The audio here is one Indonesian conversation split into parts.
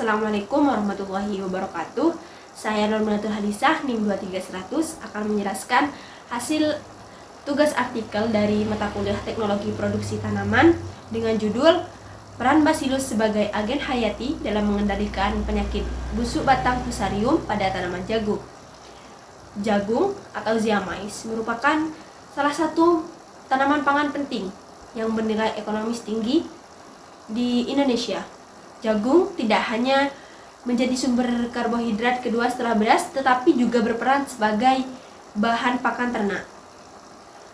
Assalamualaikum warahmatullahi wabarakatuh. Saya Nurmanatul Hadisah, NIM 23100 akan menjelaskan hasil tugas artikel dari mata kuliah Teknologi Produksi Tanaman dengan judul Peran Bacillus sebagai agen hayati dalam mengendalikan penyakit busuk batang fusarium pada tanaman jagung. Jagung atau ziamais merupakan salah satu tanaman pangan penting yang bernilai ekonomis tinggi di Indonesia. Jagung tidak hanya menjadi sumber karbohidrat kedua setelah beras, tetapi juga berperan sebagai bahan pakan ternak.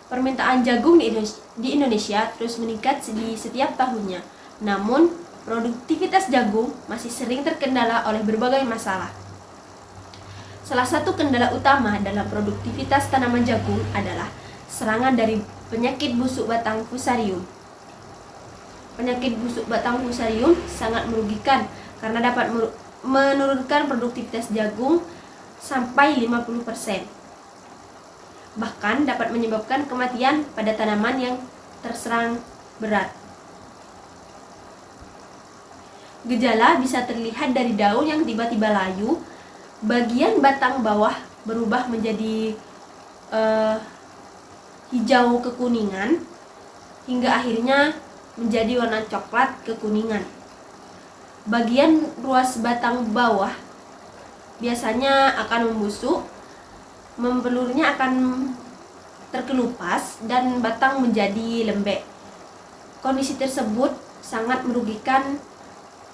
Permintaan jagung di Indonesia terus meningkat di setiap tahunnya. Namun, produktivitas jagung masih sering terkendala oleh berbagai masalah. Salah satu kendala utama dalam produktivitas tanaman jagung adalah serangan dari penyakit busuk batang fusarium. Penyakit busuk batang fusarium sangat merugikan karena dapat menurunkan produktivitas jagung sampai 50%. Bahkan dapat menyebabkan kematian pada tanaman yang terserang berat. Gejala bisa terlihat dari daun yang tiba-tiba layu, bagian batang bawah berubah menjadi hijau kekuningan, hingga akhirnya menjadi warna coklat kekuningan. Bagian ruas batang bawah biasanya akan membusuk, mempelurnya akan terkelupas, dan batang menjadi lembek. Kondisi tersebut sangat merugikan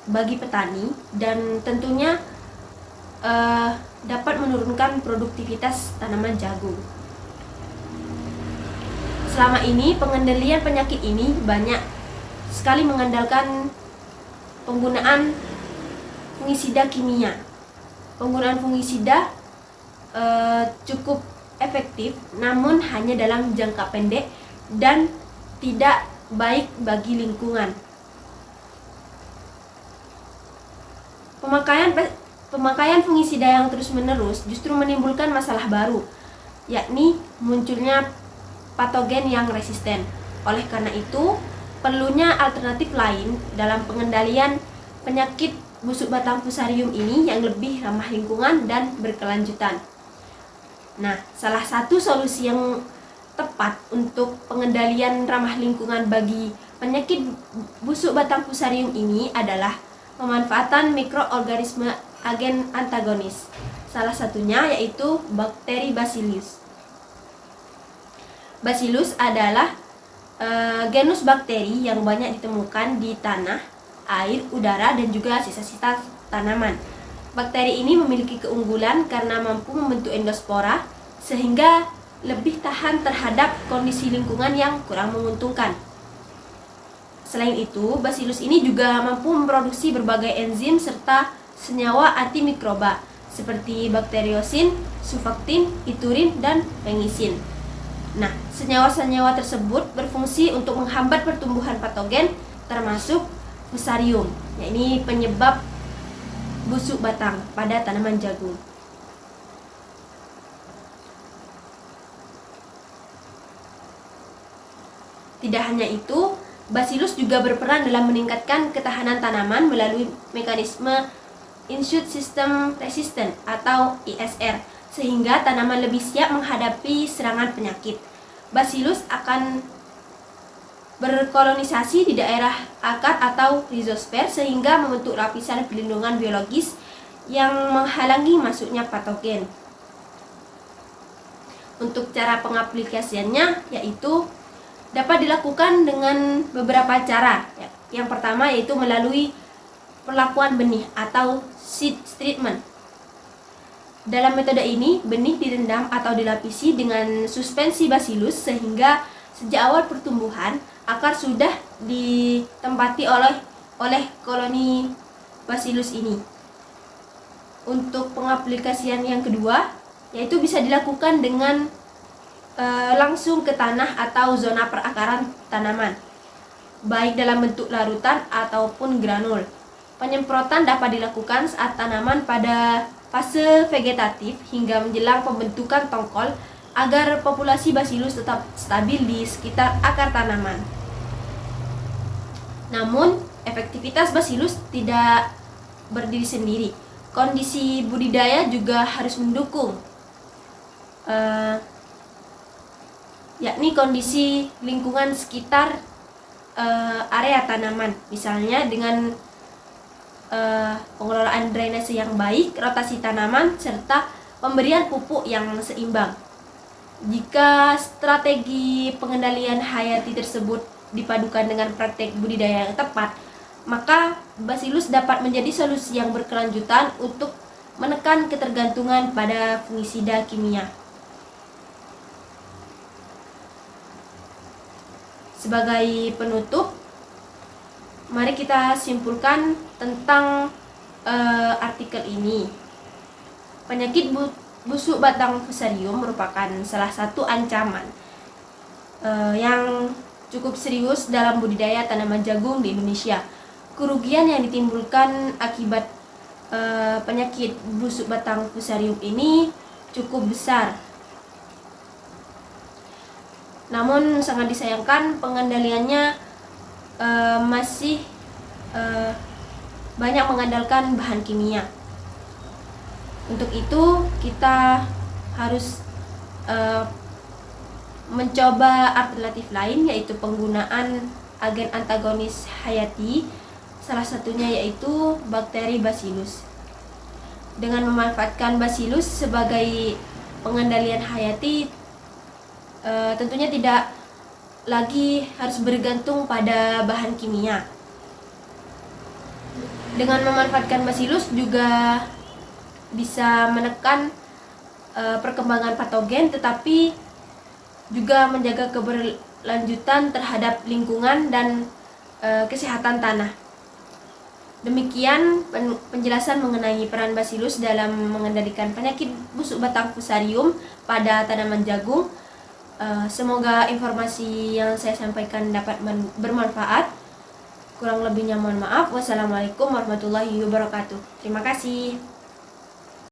bagi petani dan tentunya dapat menurunkan produktivitas tanaman jagung. Selama ini pengendalian penyakit ini banyak sekali mengandalkan penggunaan fungisida kimia. Penggunaan fungisida cukup efektif, namun hanya dalam jangka pendek dan tidak baik bagi lingkungan. Pemakaian fungisida yang terus-menerus justru menimbulkan masalah baru, yakni munculnya patogen yang resisten. Oleh karena itu, perlunya alternatif lain dalam pengendalian penyakit busuk batang fusarium ini yang lebih ramah lingkungan dan berkelanjutan. Nah, salah satu solusi yang tepat untuk pengendalian ramah lingkungan bagi penyakit busuk batang fusarium ini adalah pemanfaatan mikroorganisme agen antagonis. Salah satunya yaitu bakteri Bacillus. Bacillus adalah genus bakteri yang banyak ditemukan di tanah, air, udara, dan juga sisa-sisa tanaman. Bakteri ini memiliki keunggulan karena mampu membentuk endospora sehingga lebih tahan terhadap kondisi lingkungan yang kurang menguntungkan. Selain itu, Bacillus ini juga mampu memproduksi berbagai enzim serta senyawa antimikroba seperti bakteriosin, sulfaktin, iturin, dan pengisin. Nah, senyawa-senyawa tersebut berfungsi untuk menghambat pertumbuhan patogen termasuk fusarium, yakni penyebab busuk batang pada tanaman jagung. Tidak hanya itu, Bacillus juga berperan dalam meningkatkan ketahanan tanaman melalui mekanisme Immune System Resistance atau ISR, sehingga tanaman lebih siap menghadapi serangan penyakit. Bacillus akan berkolonisasi di daerah akar atau rizosfer sehingga membentuk lapisan perlindungan biologis yang menghalangi masuknya patogen. Untuk cara pengaplikasiannya yaitu dapat dilakukan dengan beberapa cara. Yang pertama yaitu melalui perlakuan benih atau seed treatment. Dalam metode ini, benih direndam atau dilapisi dengan suspensi Bacillus sehingga sejak awal pertumbuhan akar sudah ditempati oleh koloni Bacillus ini. Untuk pengaplikasian yang kedua, yaitu bisa dilakukan dengan langsung ke tanah atau zona perakaran tanaman, baik dalam bentuk larutan ataupun granul. Penyemprotan dapat dilakukan saat tanaman pada fase vegetatif hingga menjelang pembentukan tongkol agar populasi Bacillus tetap stabil di sekitar akar tanaman. Namun, efektivitas Bacillus tidak berdiri sendiri. Kondisi budidaya juga harus mendukung, yakni kondisi lingkungan sekitar area tanaman, misalnya dengan pengelolaan drainase yang baik, rotasi tanaman, serta pemberian pupuk yang seimbang. Jika strategi pengendalian hayati tersebut dipadukan dengan praktek budidaya yang tepat, maka Bacillus dapat menjadi solusi yang berkelanjutan untuk menekan ketergantungan pada fungisida kimia. Sebagai penutup, mari kita simpulkan tentang artikel ini. Penyakit busuk batang fusarium merupakan salah satu ancaman yang cukup serius dalam budidaya tanaman jagung di Indonesia. Kerugian yang ditimbulkan akibat penyakit busuk batang fusarium ini cukup besar. Namun sangat disayangkan pengendaliannya masih banyak mengandalkan bahan kimia. Untuk itu kita harus mencoba alternatif lain, yaitu penggunaan agen antagonis hayati, salah satunya yaitu bakteri Bacillus. Dengan memanfaatkan Bacillus sebagai pengendalian hayati, tentunya tidak lagi harus bergantung pada bahan kimia. Dengan memanfaatkan Bacillus juga bisa menekan perkembangan patogen, tetapi juga menjaga keberlanjutan terhadap lingkungan dan kesehatan tanah. Demikian penjelasan mengenai peran Bacillus dalam mengendalikan penyakit busuk batang fusarium pada tanaman jagung. Semoga informasi yang saya sampaikan dapat bermanfaat. Kurang lebihnya mohon maaf. Wassalamualaikum warahmatullahi wabarakatuh. Terima kasih.